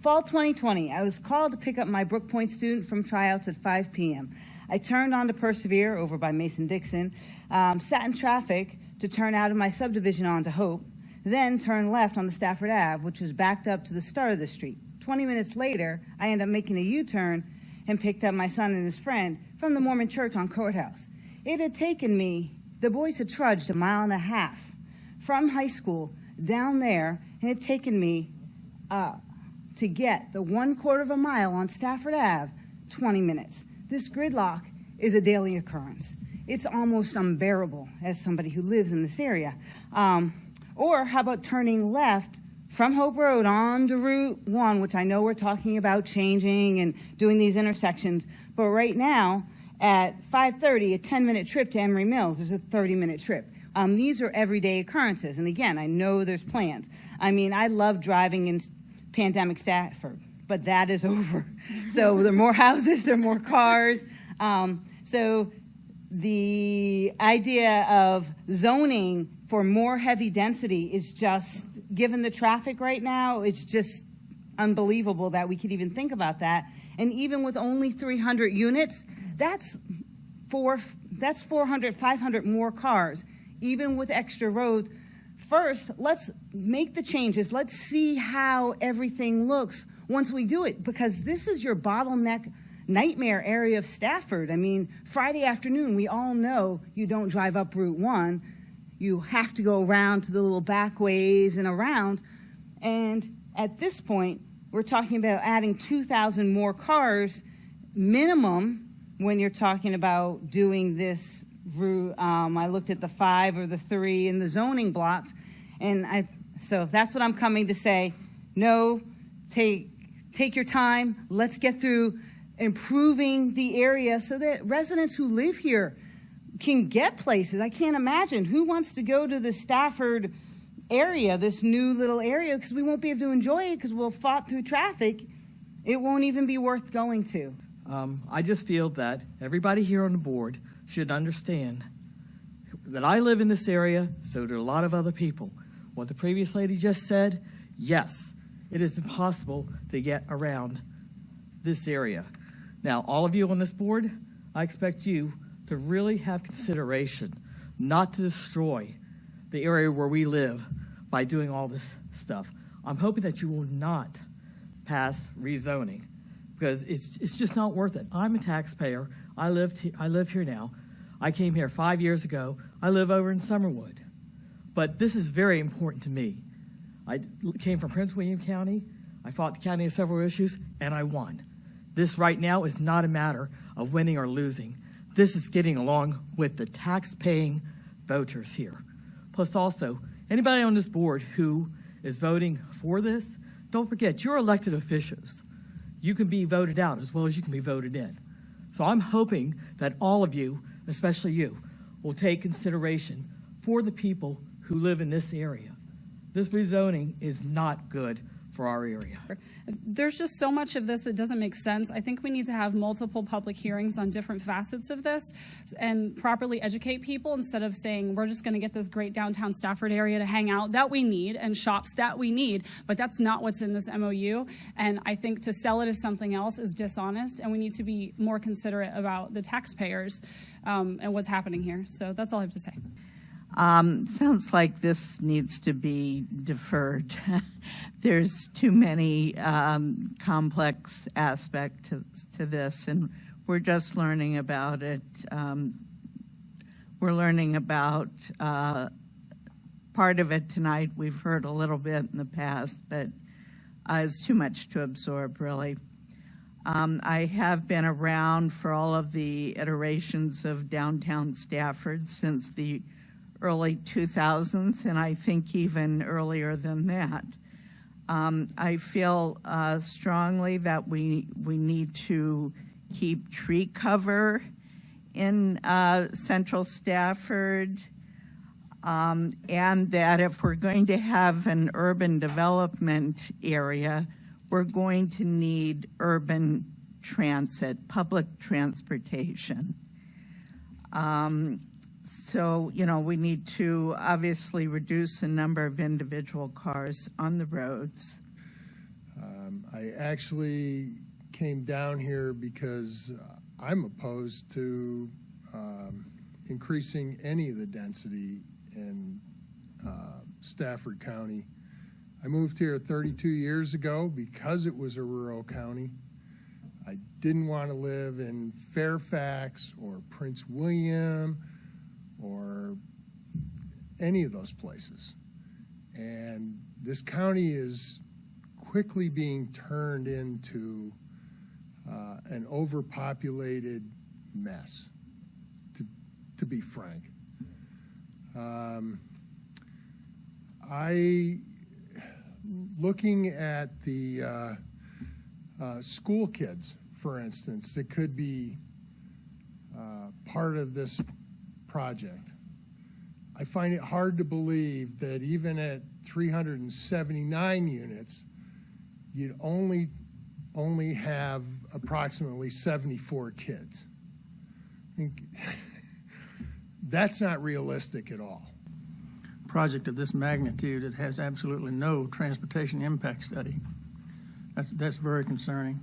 Fall 2020, I was called to pick up my Brook Point student from tryouts at 5 p.m. I turned on to Persevere over by Mason-Dixon, sat in traffic to turn out of my subdivision onto Hope, then turned left on the Stafford Ave, which was backed up to the start of the street. 20 minutes later, I ended up making a U-turn and picked up my son and his friend from the Mormon church on Courthouse. It had taken me, the boys had trudged 1.5 miles from high school down there, and it had taken me to get the 1/4 mile on Stafford Ave, 20 minutes. This gridlock is a daily occurrence. It's almost unbearable as somebody who lives in this area. Or how about turning left from Hope Road on to Route 1, which I know we're talking about changing and doing these intersections, but right now at 5:30, a 10-minute trip to Emery Mills is a 30-minute trip. These are everyday occurrences, and again, I know there's plans. I mean, I love driving in pandemic Stafford, but that is over. So there are more houses, there are more cars. So the idea of zoning for more heavy density is just, given the traffic right now, it's just unbelievable that we could even think about that. And even with only 300 units, that's 400, 500 more cars, even with extra roads. First, let's make the changes. Let's see how everything looks once we do it, because this is your bottleneck nightmare area of Stafford. I mean, Friday afternoon, we all know you don't drive up Route 1. You have to go around to the little back ways and around. And at this point, we're talking about adding 2,000 more cars minimum when you're talking about doing this route. I looked at the 5 or the 3 in the zoning blocks, and so that's what I'm coming to say. No, take your time. Let's get through improving the area so that residents who live here can get places. I can't imagine who wants to go to the Stafford area, this new little area, because we won't be able to enjoy it because we'll fought through traffic. It won't even be worth going to. I just feel that everybody here on the board should understand that I live in this area, so do a lot of other people. What the previous lady just said, yes, it is impossible to get around this area. Now, all of you on this board, I expect you to really have consideration not to destroy the area where we live by doing all this stuff. I'm hoping that you will not pass rezoning, because it's just not worth it. I'm a taxpayer. I live here now. I came here 5 years ago. I live over in Summerwood. But this is very important to me. I came from Prince William County. I fought the county on several issues, and I won. This right now is not a matter of winning or losing. This is getting along with the tax-paying voters here. Plus also, anybody on this board who is voting for this, don't forget, you're elected officials. You can be voted out as well as you can be voted in. So I'm hoping that all of you, especially you, will take consideration for the people who live in this area. This rezoning is not good for our area. There's just so much of this that doesn't make sense. I think we need to have multiple public hearings on different facets of this and properly educate people instead of saying we're just going to get this great downtown Stafford area to hang out that we need and shops that we need, but that's not what's in this MOU. And I think to sell it as something else is dishonest, and we need to be more considerate about the taxpayers and what's happening here. So that's all I have to say. Sounds like this needs to be deferred. There's too many complex aspects to this, and we're just learning about it. We're learning about part of it tonight. We've heard a little bit in the past, but it's too much to absorb, really. I have been around for all of the iterations of Downtown Stafford since the early 2000s, and I think even earlier than that. I feel strongly that we need to keep tree cover in Central Stafford, and that if we're going to have an urban development area, we're going to need urban transit, public transportation. So, we need to obviously reduce the number of individual cars on the roads. I I actually came down here because I'm opposed to increasing any of the density in Stafford County. I moved here 32 years ago because it was a rural county. I didn't want to live in Fairfax or Prince William or any of those places. And this county is quickly being turned into an overpopulated mess, to be frank. Looking at the school kids, for instance, that could be part of this project, I find it hard to believe that even at 379 units, you'd only have approximately 74 kids. I think that's not realistic at all. Project of this magnitude, it has absolutely no transportation impact study. That's very concerning.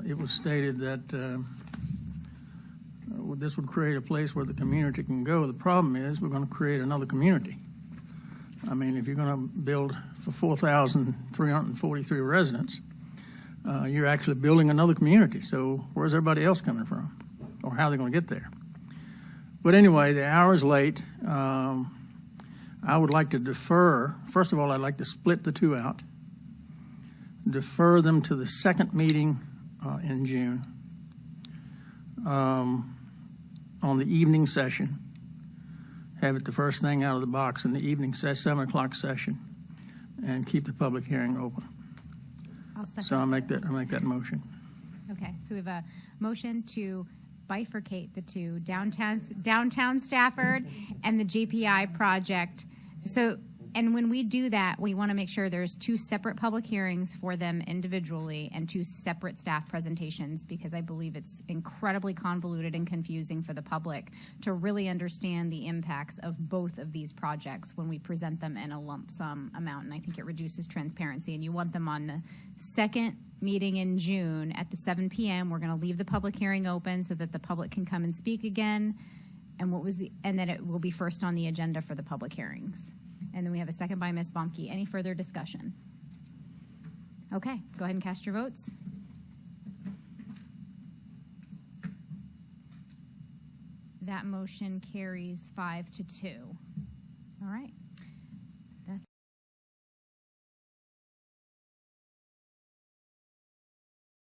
It was stated that this would create a place where the community can go. The problem is we're going to create another community. I mean, if you're going to build for 4,343 residents, you're actually building another community. So where's everybody else coming from? Or how are they going to get there? But anyway, the hour is late. I would like to defer. First of all, I'd like to split the two out, defer them to the second meeting in June on the evening session. Have it the first thing out of the box in the evening 7 o'clock session, and keep the public hearing open. I'll second. So I'll make that motion. Okay, so we have a motion to bifurcate the two, downtown Stafford and the JPI project. So, and when we do that, we want to make sure there's two separate public hearings for them individually and two separate staff presentations, because I believe it's incredibly convoluted and confusing for the public to really understand the impacts of both of these projects when we present them in a lump sum amount. And I think it reduces transparency, and you want them on the second meeting in June at the 7 p.m. We're going to leave the public hearing open so that the public can come and speak again. And then it will be first on the agenda for the public hearings. And then we have a second by Ms. Baumke. Any further discussion? Okay, go ahead and cast your votes. That motion carries 5-2. All right.